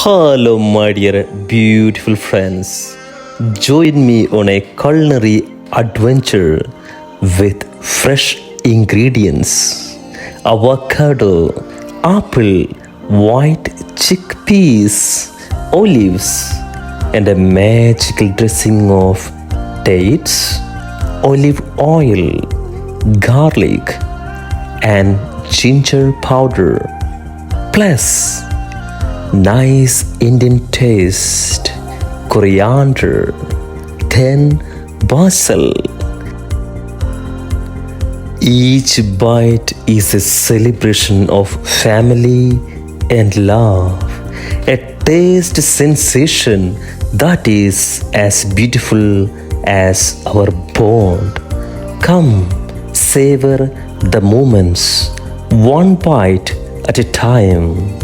Hello, my dear beautiful friends. Join me on a culinary adventure with fresh ingredients avocado, apple, white chickpeas, olives, and a magical dressing of dates, olive oil, garlic, and ginger powder. Plus, nice Indian taste, coriander, then basil. Each bite is a celebration of family and love, a taste sensation that is as beautiful as our bond. Come, savor the moments, one bite at a time.